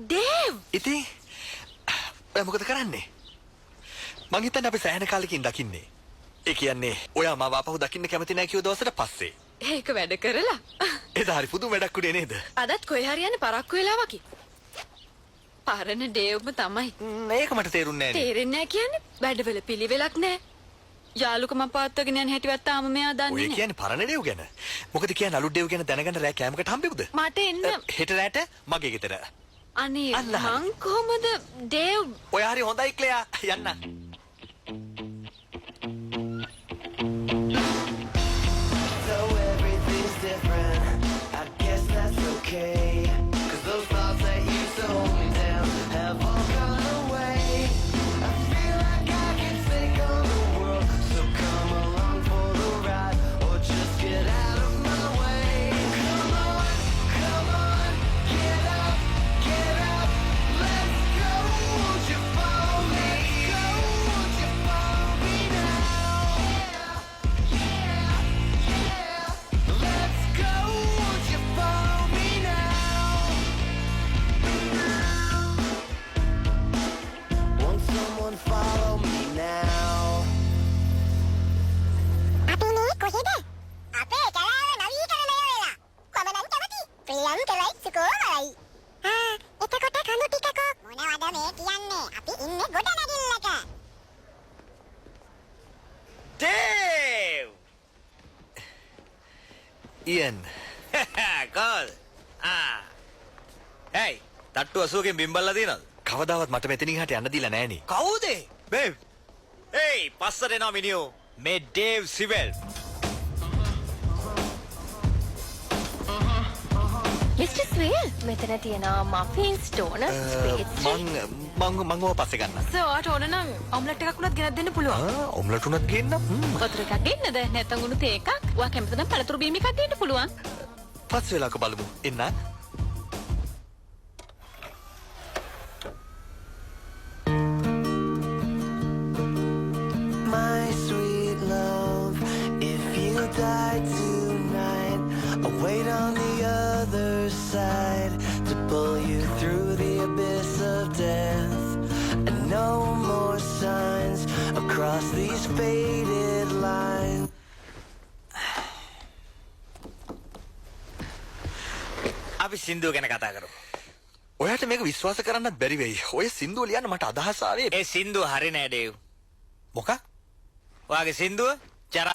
දේව් ඉතින් ඔයා මොකද කරන්නේ? මං හිතන්නේ අපි සෑහෙන කාලෙකින් දකින්නේ. ඒ කියන්නේ ඔයා මාව ආපහු දකින්න කැමති නැහැ කියව දවසට පස්සේ. ඒක වැඩ කරලා එදා හරි පුදුම වැඩක් උනේ නේද? අදත් කොහේ හරි යන්නේ පරක්කු වෙලා වගේ. පරණ දේව්ම තමයි. ඒක මට තේරුන්නේ නැහැ. තේරෙන්නේ නැහැ කියන්නේ වැඩවල පිළිවෙලක් නැහැ. යාළුකම පාත්වගෙන යන හැටිවත් තාම මෙයා දන්නේ ඔය නැහැ. කියන්නේ පරණ දේව් ගැන. මොකද කියන්නේ අලුත් දේව් ගැන දැනගන්න රෑ කෑමකට හම්බෙමුද? මට එන්න හෙට රෑට මගේ ගෙදර. අනේ අල්ලා. මං කොහමද දේව් ඔය හරි හොඳයි ක්ලෙයා යන්න. So everything's different. I guess that's okay. 'Cause those thoughts that used to hold me down have all gone away. I feel like I can take on the world. So come along for the ride, or just get out of my way. Come on, get up, let's go. Won't you follow me? Won't you follow me now? Let's go, won't you follow me now? Won't someone follow me now? අපි මේ කොහෙද? අපේ කලාව නවීකරණය වෙලා. මම නම් කැමති. ප්‍රියංකලයි සුකෝමලයි. එතකොට කණු ටිකක මොනවද මේ කියන්නේ? අපි ඉන්නේ ගොඩනැගිල්ලක. දේව්! ඉයන් කවුද? ඇයි තට්ටු 80කින් බිම්බල්ලා තියනවද? කවදාවත් මට මෙතනින් හට යන්න දීලා නෑනේ. කවුද? බේබ්. ඒයි පස්සට එනවා මිනිහෝ. මේ දේව් සිවෙල්. මිස්ටර් ස්වේල් මෙතන තියෙනවා මෆින්ස් ඩෝනට්ස් ස්පීට්ස් මං ඕව පස්සේ ගන්න. සර් ඔයාට ඕන නම් ඔම්ලට් එකක් උනත් ගෙනත් දෙන්න පුළුවන්. ඔම්ලට් උනත් ගේන්න. වතුර එකක් ගෙන්නද නැත්නම් උණු තේ එකක් ඔයා කැමති නම් පළතුරු බීම එකක් දෙන්න පුළුවන්. පස් වෙලාවක බලමු. එන්න. My sweet love, if you die tonight, I'll wait on the other side to pull you through the abyss of death. And no more signs across these faded lines. අපි සින්දුව ගැන කතා කරමු. ඔයාට මේක විශ්වාස කරන්නත් බැරි වෙයි. ඔය සින්දුව ලියන්න මට අදහස් ආවේ ඒ සින්දුව හරි නෑ දේව්. මොකක්? ඔයාගේ සින්දුව